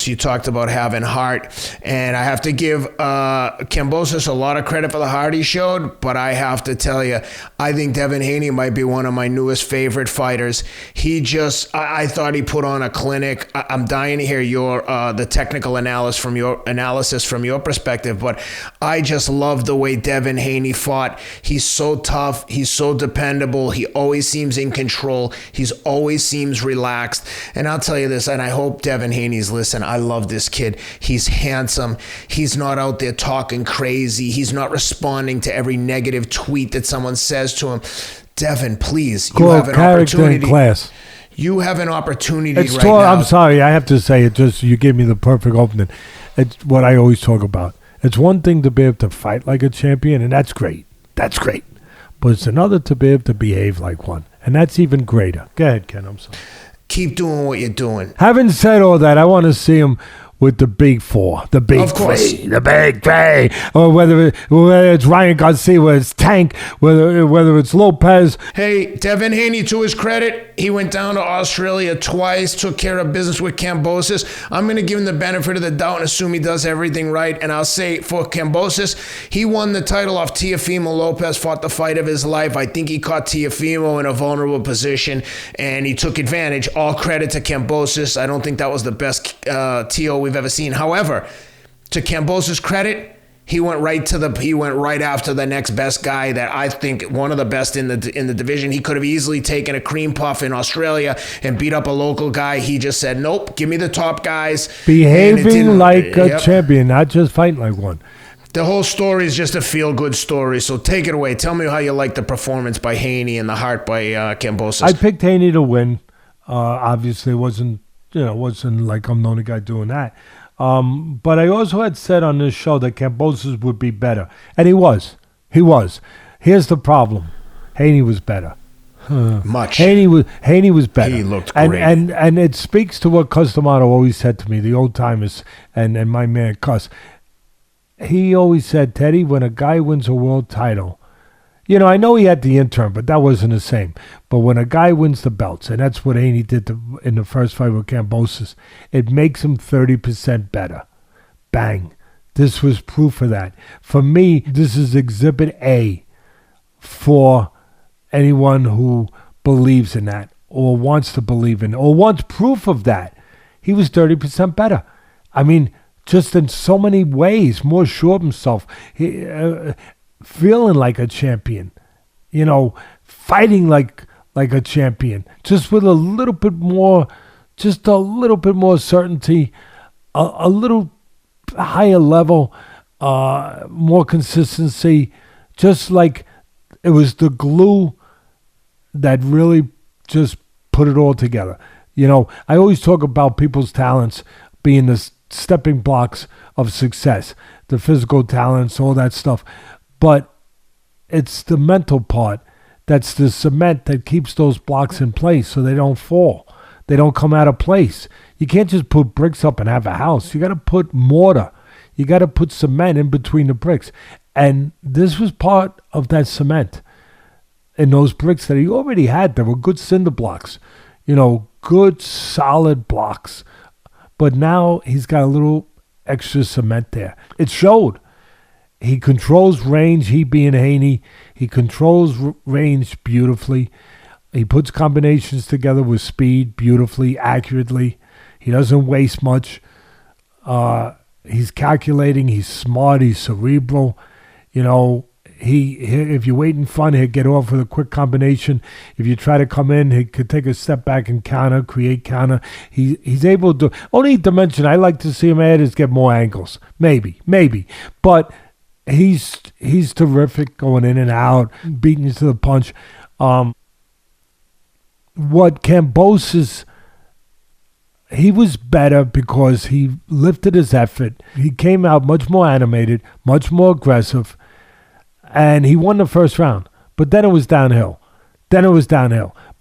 You talked about having heart, and I have to give Kambosos a lot of credit for the heart he showed, but I have to tell you, I think Devin Haney might be one of my newest favorite fighters. I thought he put on a clinic. I'm dying to hear the technical analysis from your perspective, but I just love the way Devin Haney fought. He's so tough. He's so dependable. He always seems in control. He's always seems relaxed. And I'll tell you this, and I hope Devin Haney's listening. I love this kid. He's handsome. He's not out there talking crazy. He's not responding to every negative tweet that someone says to him. Devin, please, you have an opportunity. Class. You have an opportunity now. I'm sorry, I have to say it. Just you gave me the perfect opening. It's what I always talk about. It's one thing to be able to fight like a champion, and that's great. That's great. But it's another to be able to behave like one, and that's even greater. Go ahead, Ken. I'm sorry. Keep doing what you're doing. Having said all that, I want to see him with the big four, the big three, the big three, or whether it's Ryan Garcia, whether it's Tank, whether it's Lopez. Hey, Devin Haney, to his credit, he went down to Australia twice, took care of business with Kambosos. I'm going to give him the benefit of the doubt and assume he does everything right. And I'll say for Kambosos, he won the title off Teofimo Lopez, fought the fight of his life. I think he caught Teofimo in a vulnerable position, and he took advantage. All credit to Kambosos. I don't think that was the best TO we've ever seen. However, to Kambosos' credit, he went right after the next best guy that I think one of the best in the division. He could have easily taken a cream puff in Australia and beat up a local guy. He just said, nope, give me the top guys. Behaving like a champion, not just fighting like one. The whole story is just a feel-good story, so take it away. Tell me how you like the performance by Haney and the heart by Kambosos. I picked Haney to win. Obviously, it wasn't like I'm the only guy doing that. But I also had said on this show that Kambosos would be better. And he was. He was. Here's the problem. Haney was better. Much. Haney was better. He looked great. And it speaks to what Cus D'Amato always said to me, the old timers, and my man Cus. He always said, Teddy, when a guy wins a world title, I know he had the interim, but that wasn't the same. But when a guy wins the belts, and that's what Haney did in the first fight with Kambosos, it makes him 30% better. Bang. This was proof of that. For me, this is Exhibit A for anyone who believes in that or wants to believe in or wants proof of that. He was 30% better. I mean, just in so many ways, more sure of himself. Feeling like a champion, fighting like a champion, just with a little bit more certainty, a little higher level, more consistency, just like it was the glue that really just put it all together. I always talk about people's talents being the stepping blocks of success, the physical talents, all that stuff. But it's the mental part that's the cement that keeps those blocks in place so they don't fall. They don't come out of place. You can't just put bricks up and have a house. You got to put mortar. You got to put cement in between the bricks. And this was part of that cement in those bricks that he already had. There were good cinder blocks, good solid blocks. But now he's got a little extra cement there. It showed. He controls range, he being Haney. He controls range beautifully. He puts combinations together with speed beautifully, accurately. He doesn't waste much. He's calculating. He's smart. He's cerebral. If you wait in front, he'll get off with a quick combination. If you try to come in, he could take a step back and create counter. He's able to. Only dimension I like to see him add is get more angles. Maybe. But he's terrific going in and out, beating you to the punch. What Kambosos, he was better because he lifted his effort. He came out much more animated, much more aggressive, and he won the first round. But then it was downhill.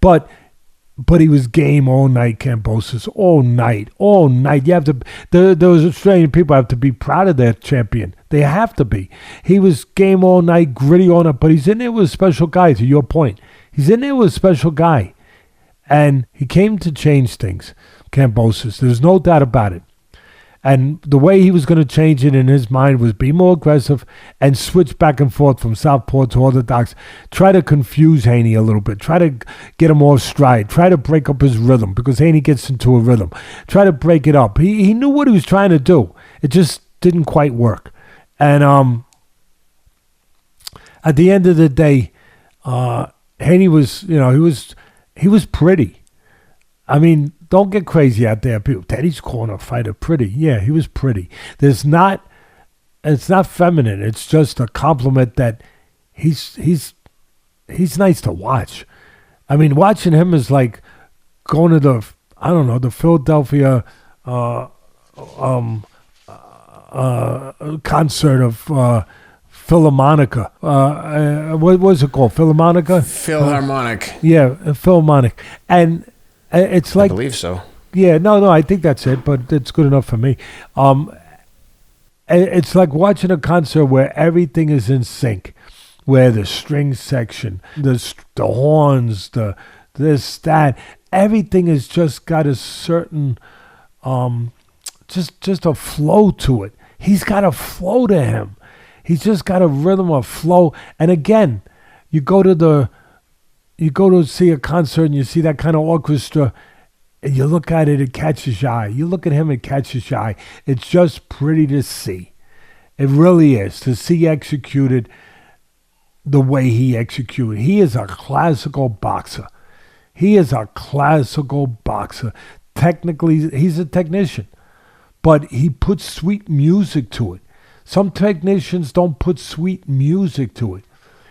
But he was game all night, Kambosos, all night. You have to. Those Australian people have to be proud of their champion. They have to be. He was game all night, gritty all night, but he's in there with a special guy, to your point. He's in there with a special guy. And he came to change things, Kambosos. There's no doubt about it. And the way he was going to change it in his mind was be more aggressive and switch back and forth from southpaw to orthodox. Try to confuse Haney a little bit. Try to get him off stride. Try to break up his rhythm because Haney gets into a rhythm. Try to break it up. He knew what he was trying to do. It just didn't quite work. And at the end of the day, Haney was, he was pretty. I mean, don't get crazy out there, people. Teddy's calling a fighter pretty. Yeah, he was pretty. It's not feminine. It's just a compliment that he's nice to watch. I mean, watching him is like going to the Philadelphia concert of Philharmonica. What was it called? Philharmonica? Philharmonic. Yeah, Philharmonic. And it's like, I believe so. Yeah, no, I think that's it, but it's good enough for me. It's like watching a concert where everything is in sync, where the string section, the horns, this, that, everything has just got a certain, just a flow to it. He's got a flow to him. He's just got a rhythm, a flow. And again, you go to see a concert and you see that kind of orchestra and you look at it, it catches your eye. You look at him, it catches your eye. It's just pretty to see. It really is, to see executed the way he executed. He is a classical boxer. Technically, he's a technician, but he puts sweet music to it. Some technicians don't put sweet music to it.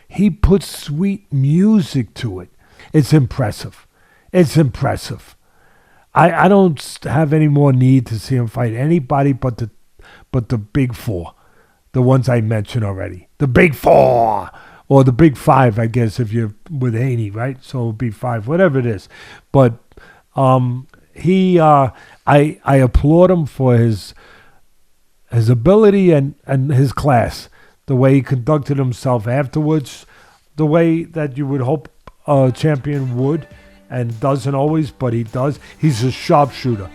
He puts sweet music to it. It's impressive. I don't have any more need to see him fight anybody but the big four, the ones I mentioned already. The big four, or the big five, I guess, if you're with Haney, right? So it'll be five, whatever it is. But I applaud him for his ability and his class, the way he conducted himself afterwards, the way that you would hope a champion would, and doesn't always, but he does. He's a sharpshooter.